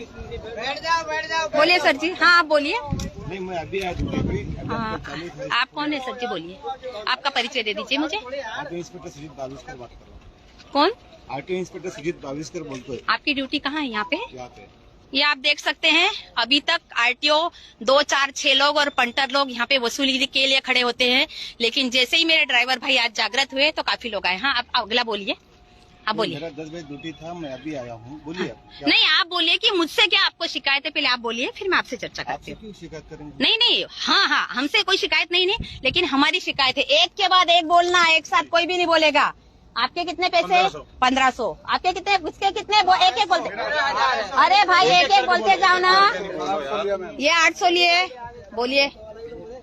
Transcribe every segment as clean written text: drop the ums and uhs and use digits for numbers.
बैठ जाओ। बोलिए सर जी। हाँ आप बोलिए। नहीं मैं अभी आया। आप कौन है सर जी? बोलिए, आपका परिचय दे दीजिए मुझे। आरटीओ इंस्पेक्टर सुजीत बाविस्कर बात कर रहा हूँ। कौन? आरटीओ इंस्पेक्टर सुजीत बाविस्कर बोलते हैं। आपकी ड्यूटी कहाँ है? यहाँ पे? यहाँ पे ये आप देख सकते हैं, अभी तक आरटीओ 2, 4, 6 लोग और पंटर लोग यहाँ पे वसूली के लिए खड़े होते हैं, लेकिन जैसे ही मेरे ड्राइवर भाई आज जागृत हुए तो काफी लोग आए। हाँ आप अगला बोलिए। आप बोलिए। मेरा 10 बजे ड्यूटी था, मैं अभी आया हूँ। बोलिए। नहीं आप बोलिए कि मुझसे क्या आपको शिकायत है, पहले आप बोलिए, फिर मैं आपसे चर्चा करती हूँ। क्यों शिकायत करेंगे? नहीं हाँ हमसे कोई शिकायत नहीं, लेकिन हमारी शिकायत है। एक के बाद एक बोलना, एक साथ कोई भी नहीं बोलेगा। आपके कितने पैसे? 1500। आपके कितने? उसके कितने? एक एक बोलते। अरे भाई एक एक बोलते जाओ ना। ये 800 लिए। बोलिए,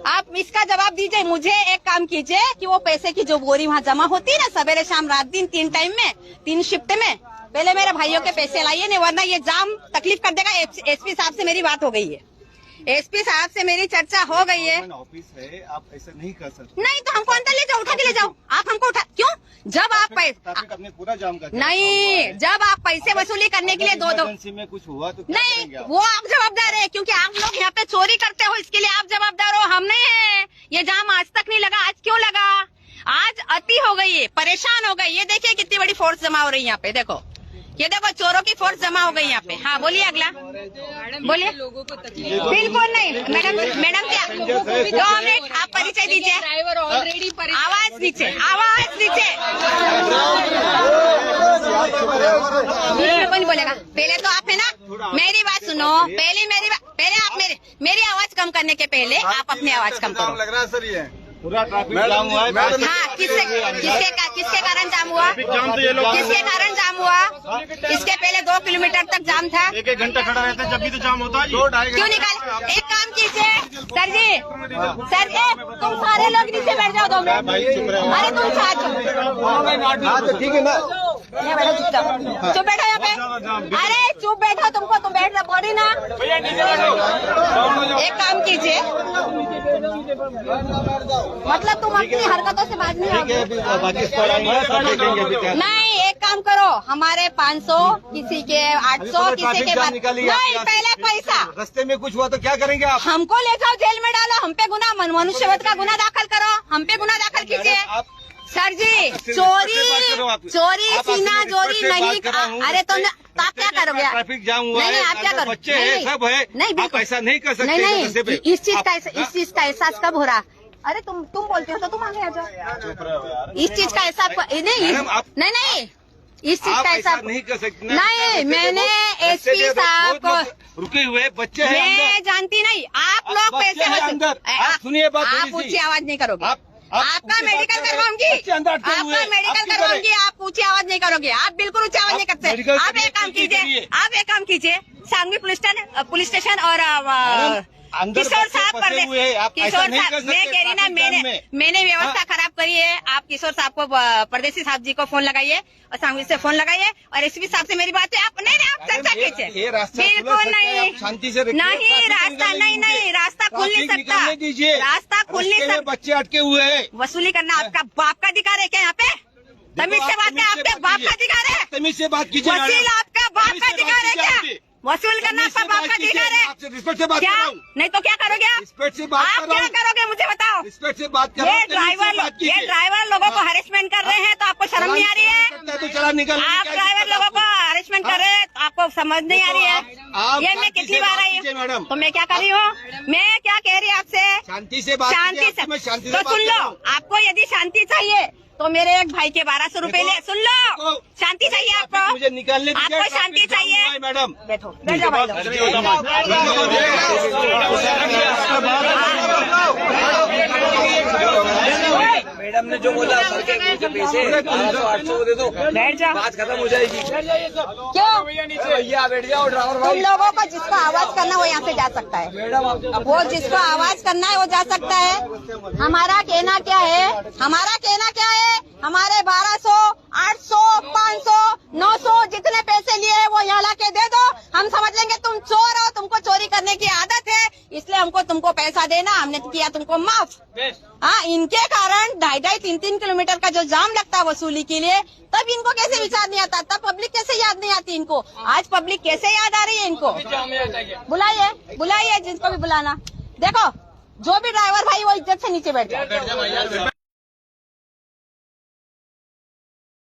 आप इसका जवाब दीजिए। मुझे एक काम कीजिए कि वो पैसे की जो बोरी वहाँ जमा होती है ना, सवेरे शाम रात दिन 3 टाइम में, 3 शिफ्ट में, पहले मेरे भाइयों के पैसे लाइए, नहीं वरना ये जाम तकलीफ कर देगा। एसपी साहब से मेरी बात हो गई है, एसपी साहब से मेरी चर्चा हो गई है। ऑफिस है, आप ऐसा नहीं कर सकते। नहीं तो हमको अंदर ले जाओ, उठा के ले जाओ। आप हमको उठा क्यों? जब आप अपने पूरा जाम कर नहीं, जब आप पैसे वसूली करने के लिए दो में कुछ हुआ तो नहीं, वो आप जवाबदार है, क्योंकि आप लोग यहाँ पे चोरी करते हो, इसके लिए आप जवाबदार हो, हम नहीं है। ये जाम आज तक नहीं लगा, आज क्यों लगा? आज अति हो गई है, परेशान हो गई। ये देखिए कितनी बड़ी फोर्स जमा हो रही है यहाँ पे, देखो ये देखो चोरों की फोर्स जमा हो गई यहाँ पे। हाँ बोलिए अगला बोलिए। लोगों को तकलीफ बिल्कुल नहीं मैडम क्या 2 मिनट आप परिचय दीजिए। ड्राइवर ऑलरेडी आवाज नीचे, आवाज नीचे। कोई नहीं बोलेगा। पहले तो आप है ना, मेरी बात सुनो। पहले आप मेरी आवाज कम करने के पहले आप अपनी आवाज कम करो। लग रहा है सर, ये पूरा ट्रैफिक जाम हुआ है। हाँ किसके कारण जाम हुआ? किसके कारण जाम हुआ? इसके पहले 2 किलोमीटर तक जाम था। 1 घंटा खड़ा रहता है, जब भी तो जाम होता है। क्यों निकाल? एक काम कीजिए सर जी, तुम सारे लोग नीचे बैठ जाओ 2 मिनट। अरे तुम साथ ठीक है ना, चुप बैठो यहाँ पे। अरे चुप बैठो, तुम बैठ रहे बोली ना। एक काम कीजिए, मतलब तुम अपनी हरकतों से बाज नहीं आओगे। नहीं एक काम करो, हमारे 500, किसी के 800, किसी के नहीं, पहले पैसा। रास्ते में कुछ हुआ तो क्या करेंगे आप? हमको ले जाओ, जेल में डालो, हम पे गुना मनुष्यवध का गुना दाखिल करो, हम पे गुना दाखिल कीजिए। सर जी चोरी सीना चोरी नहीं। अरे तो आप क्या करोगे? ट्रैफिक जाम हुआ है, नहीं आप क्या करोगे? बच्चे हैं, सब है, नहीं आप ऐसा नहीं कर सकते। नहीं इस चीज का एहसास कब हो रहा? अरे तुम बोलते हो तो तुम आगे आ जाओ। इस चीज का एहसास नहीं इस चीज का एहसास नहीं कर सकते। नहीं, मैंने एसपी साहब को रुके हुए बच्चे हैं, मैं जानती नहीं। आप लोग पैसे अंदर सुनिए बात, आप ऊंची आवाज नहीं करोगे। आपका मेडिकल करवाऊंगी, आप ऊंची आवाज नहीं करोगे। आप बिल्कुल ऊंची आवाज नहीं करते। आप एक काम कीजिए, सांगवी पुलिस स्टेशन और किशोर साहब कर दे। किशोर साहब मैं कह रही ना, मैंने व्यवस्था खराब करी है। आप किशोर साहब को, परदेसी साहब जी को फोन लगाइए और सांगवी से फोन लगाइए और एसपी साहब से मेरी बात है। आप नहीं आप चर्चा कीजिए। बिल्कुल नहीं, शांति से नहीं रास्ता नहीं रास्ता खुल नहीं सकता। रास्ता खुल नहीं सकता। बच्चे अटके हुए हैं। वसूली करना आपका बाप का अधिकार है क्या? यहाँ पे तमीज से बात है, आपके बाप का अधिकार है। तमीज से बात कीजिए। वसूल आपका बाप का अधिकार है क्या? वसूल करना आपका बाप का अधिकार है रिस्पेक्ट से बात क्या? कर। नहीं तो क्या करोगे आप? रिस्पेक्ट से बात आप क्या करोगे मुझे बताओ? रिस्पेक्ट से बात कर। ये ड्राइवर लोगों को हरेसमेंट कर रहे हैं तो आपको शर्म नहीं आ रही है? तो चला निकल। आप ड्राइवर लोगों को हरेसमेंट कर रहे हैं तो आपको समझ नहीं आ रही है? ये मैं कितनी बार आई हूँ, मैडम तो मैं क्या कर रही हूँ? मैं क्या कह रही हूँ आपसे? शांति से बात। शांति से तो सुन लो। आपको यदि शांति चाहिए तो मेरे एक भाई के 1200 रुपए ले। सुन लो, शांति चाहिए आपको? मुझे निकालने आपको शांति चाहिए? मैडम बैठो, बैठ जाओ भाई लोग। मैडम ने जो बोला पैसे 800 दे दो, बैठ जाओ, बात खत्म हो जाएगी। क्यों? भैया बैठ जाओ। ड्राइवर तुम लोगों को जिसको आवाज करना वो यहाँ से जा सकता है। मैडम वो जिसको आवाज करना है वो जा सकता है। हमारा कहना क्या है? हमारे 1200, 800, 500, 900 जितने पैसे लिए वो यहाँ ला के दे दो। हम समझ लेंगे तुम चोर हो, तुमको चोरी करने की आदत है, इसलिए हमको तुमको पैसा देना, हमने किया तुमको माफ। हाँ, इनके कारण 2.5-3 किलोमीटर का जो जाम लगता है वसूली के लिए, तब इनको कैसे विचार नहीं आता, तब पब्लिक कैसे याद नहीं आती इनको। आज पब्लिक कैसे याद आ रही है इनको। बुलाइए जिसको भी बुलाना। देखो जो भी ड्राइवर भाई वो इज्जत से नीचे बैठ जाए।